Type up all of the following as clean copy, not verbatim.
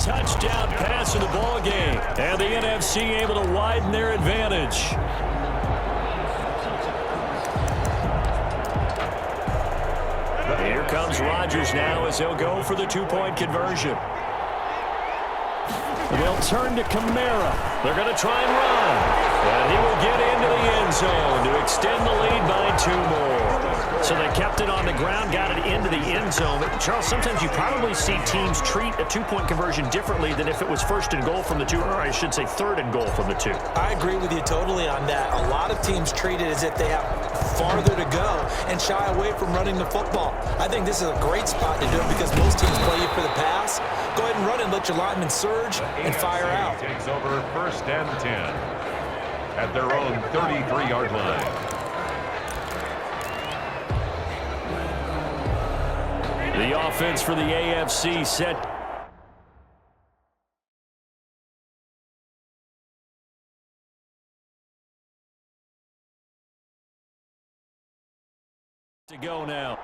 touchdown pass in the ball game. And the NFC able to widen their advantage. Here comes Rodgers now as he'll go for the two-point conversion. They'll turn to Kamara. They're going to try and run. And he will get into the end zone to extend the lead by 2 more. So they kept it on the ground, got it into the end zone. But Charles, sometimes you probably see teams treat a two-point conversion differently than if it was first and goal from the 2, or I should say third and goal from the 2. I agree with you totally on that. A lot of teams treat it as if they have farther to go and shy away from running the football. I think this is a great spot to do it because most teams play you for the pass. Go ahead and run and let your linemen surge and fire out. Takes over 1st and 10 at their own 33-yard line. The offense for the AFC set to go now.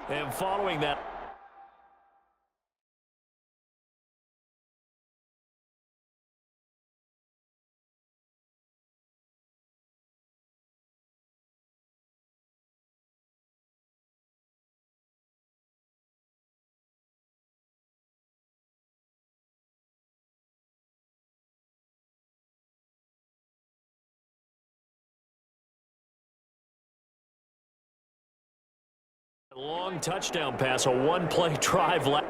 And following that, long touchdown pass, a one-play drive left.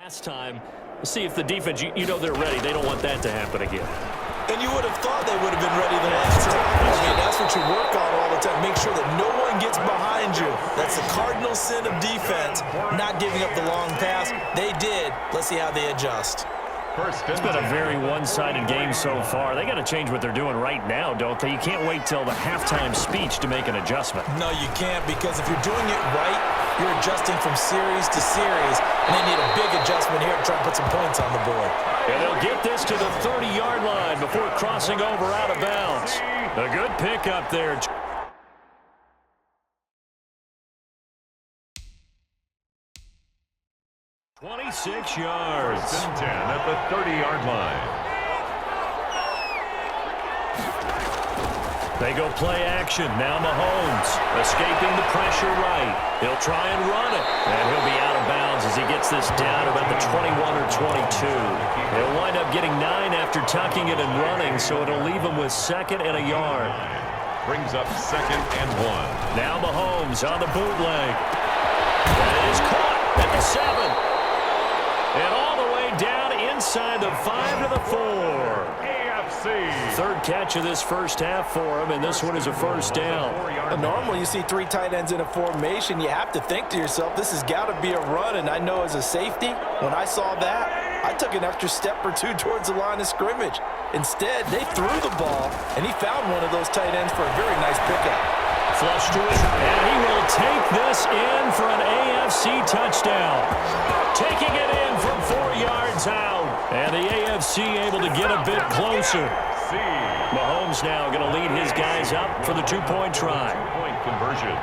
Last time, see if the defense, you know they're ready. They don't want that to happen again. And you would have thought they would have been ready the last time. I mean, that's what you work on all the time. Make sure that no one gets behind you. That's the cardinal sin of defense, not giving up the long pass. They did. Let's see how they adjust. It's been a very one-sided game so far. They got to change what they're doing right now, don't they? You can't wait till the halftime speech to make an adjustment. No, you can't, because if you're doing it right, you're adjusting from series to series, and they need a big adjustment here to try and put some points on the board. And they'll get this to the 30-yard line before crossing over out of bounds. A good pickup there. 26 yards. 1st and 10 at the 30-yard line. They go play action. Now Mahomes escaping the pressure right. He'll try and run it. And he'll be out of bounds as he gets this down about the 21 or 22. He'll wind up getting 9 after tucking it and running, so it'll leave him with 2nd and a yard. Brings up 2nd and 1. Now Mahomes on the bootleg. And it is caught at the 7. And all the way down inside the 5 to the 4. AFC. 3rd catch of this first half for him, and this one is a first down. Normally you see 3 tight ends in a formation. You have to think to yourself, this has got to be a run. And I know as a safety, when I saw that, I took an extra step or 2 towards the line of scrimmage. Instead, they threw the ball, and he found one of those tight ends for a very nice pickup. Flush to it, and he will take this in for an AFC touchdown. Taking it in from 4 yards out. And the AFC able to get a bit closer. AFC. Mahomes now going to lead his guys up for the two-point try. Two-point conversion.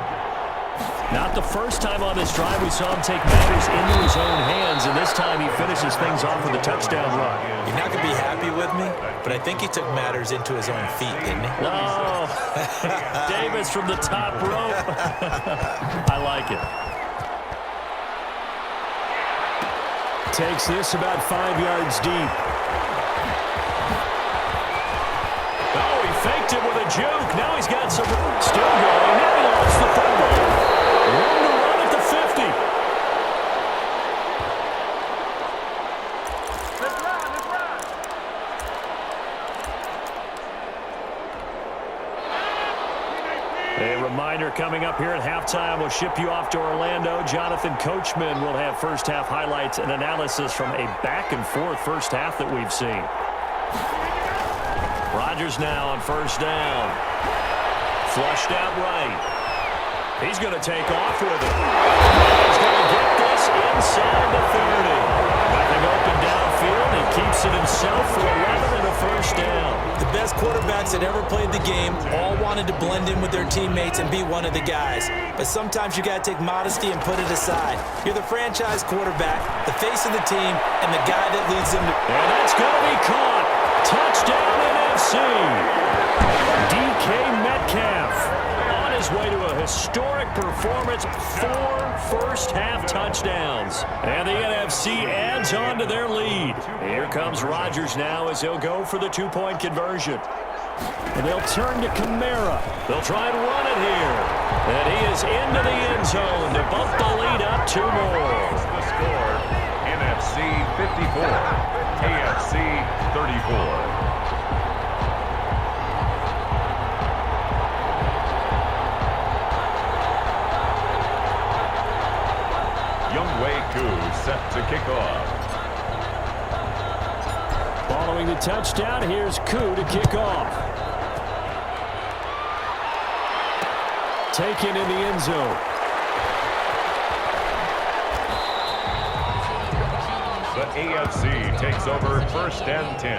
Not the first time on this drive we saw him take matters into his own hands, and this time he finishes things off with a touchdown run. You're not going to be happy with me, but I think he took matters into his own feet, didn't he? Oh, Davis from the top rope. I like it. Takes this about 5 yards deep. Oh, he faked it with a juke. Now he's got some... Still going. Now he lost the football. Room to run at the 50. A reminder coming up here at halftime. We'll ship you off to Orlando. Jonathan Coachman will have first-half highlights and analysis from a back-and-forth first half that we've seen. Rodgers now on first down. Flushed out right. He's going to take off with it. He's going to get this inside the 30. Nothing open downfield. He keeps it himself for 11 and a first down. The best quarterbacks that ever played the game all wanted to blend in with their teammates and be one of the guys. But sometimes you got to take modesty and put it aside. You're the franchise quarterback, the face of the team, and the guy that leads them to... And that's going to be caught. Touchdown NFC. DK Metcalf. His way to a historic performance, 4 first-half touchdowns. And the NFC adds on to their lead. Here comes Rodgers now as he'll go for the two-point conversion. And they'll turn to Kamara. They'll try and run it here. And he is into the end zone to bump the lead up 2 more. The score, NFC 54, AFC 34. Set to kick off. Following the touchdown, here's Koo to kick off. Taken in the end zone. The AFC takes over first and 10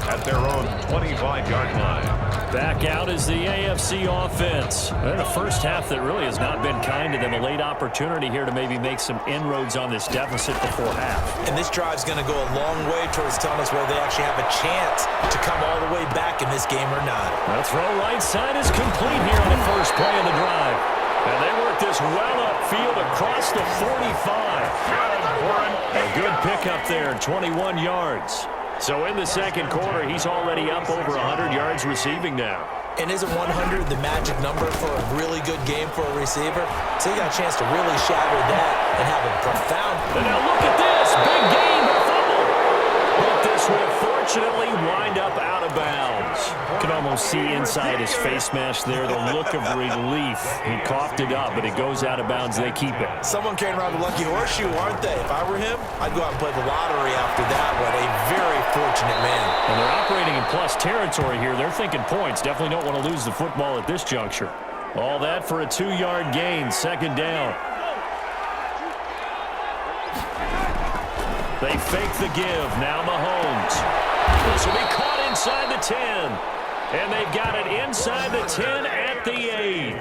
at their own 25-yard line. Back out is the AFC offense. And a first half that really has not been kind to them. A late opportunity here to maybe make some inroads on this deficit before half. And this drive's going to go a long way towards telling us whether they actually have a chance to come all the way back in this game or not. The throw right side is complete here on the first play of the drive. And they work this well upfield across the 45. A good pickup there, 21 yards. So in the second quarter, he's already up over 100 yards receiving now. And isn't 100 the magic number for a really good game for a receiver? So he got a chance to really shatter that and have a profound... And now look at this. Big gain, fumble. But this will fortunately wind up out of bounds. You can almost see inside his face mask there the look of relief. He coughed it up, but it goes out of bounds. They keep it. Someone carrying around the lucky horseshoe, aren't they? If I were him, I'd go out and play the lottery after that one. A very fortunate man. And they're operating in plus territory here. They're thinking points. Definitely don't want to lose the football at this juncture. All that for a 2-yard gain, second down. They fake the give. Now Mahomes. This will be caught inside the 10. And they've got it inside the 10 at the 8.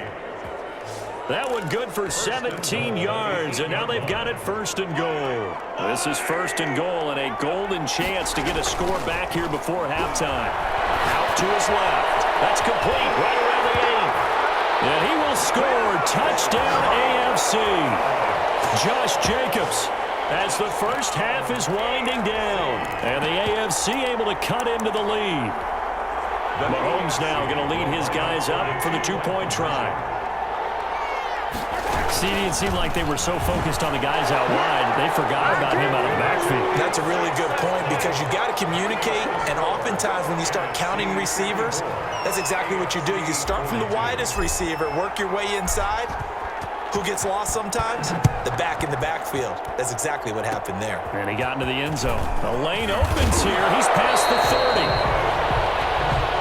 That one good for 17 yards, and now they've got it first and goal. This is first and goal and a golden chance to get a score back here before halftime. Out to his left. That's complete right around the 8. And he will score. Touchdown AFC. Josh Jacobs as the first half is winding down. And the AFC able to cut into the lead. Mahomes now going to lead his guys up for the two-point try. See, it seemed like they were so focused on the guys out wide, they forgot about him out of the backfield. That's a really good point because you got to communicate, and oftentimes when you start counting receivers, that's exactly what you do. You start from the widest receiver, work your way inside. Who gets lost sometimes? The back in the backfield. That's exactly what happened there. And he got into the end zone. The lane opens here. He's past the 30.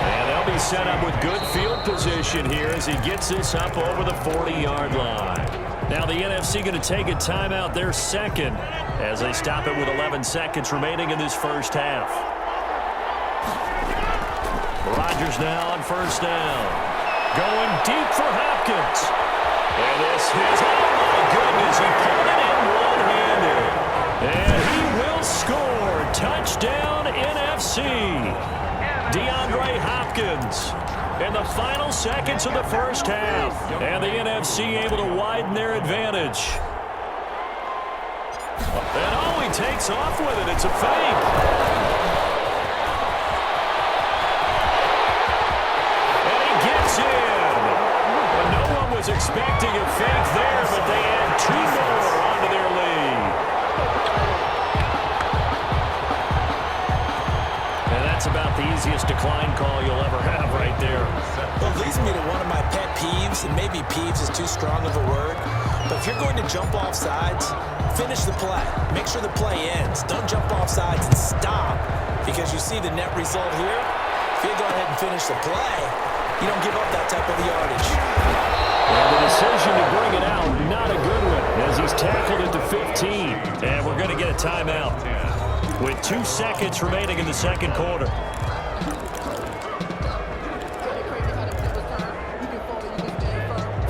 And they'll be set up with good field position here as he gets this up over the 40-yard line. Now the NFC going to take a timeout, their second, as they stop it with 11 seconds remaining in this first half. Rodgers now on first down. Going deep for Hopkins. And this is, oh my goodness, he pulled it in one-handed. And he will score. Touchdown NFC. DeAndre Hopkins in the final seconds of the first half. And the NFC able to widen their advantage. And oh, he takes off with it. It's a fake. And he gets in. Well, no one was expecting a fake there, but they add 2 more onto their lead. And that's about the easiest decline call you'll ever have right there. Well, it leads me to one of my pet peeves, and maybe peeves is too strong of a word, but if you're going to jump off sides, finish the play. Make sure the play ends. Don't jump off sides and stop, because you see the net result here. If you go ahead and finish the play, you don't give up that type of yardage. And the decision to bring it out, not a good one, as he's tackled at the 15. And we're going to get a timeout with 2 seconds remaining in the second quarter.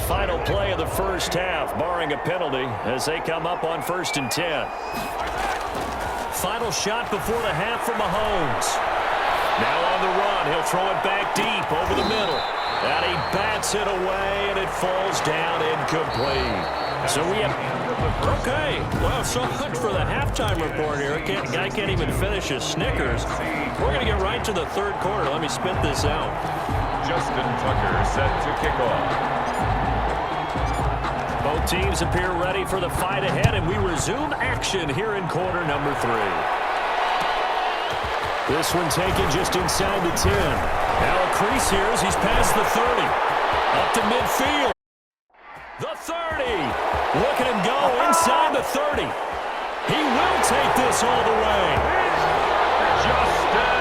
Final play of the first half, barring a penalty, as they come up on 1st and 10. Final shot before the half for Mahomes. Now on the run, he'll throw it back deep over the middle. And he bats it away, and it falls down incomplete. So we have... Okay, well, so much for the halftime report here. Guy can't even finish his Snickers. We're going to get right to the third quarter. Let me spit this out. Justin Tucker set to kick off. Both teams appear ready for the fight ahead, and we resume action here in quarter number 3. This one taken just inside the 10. Now a crease here as he's past the 30. Up to midfield. The 30. Look at him go inside the 30. He will take this all the way. Justin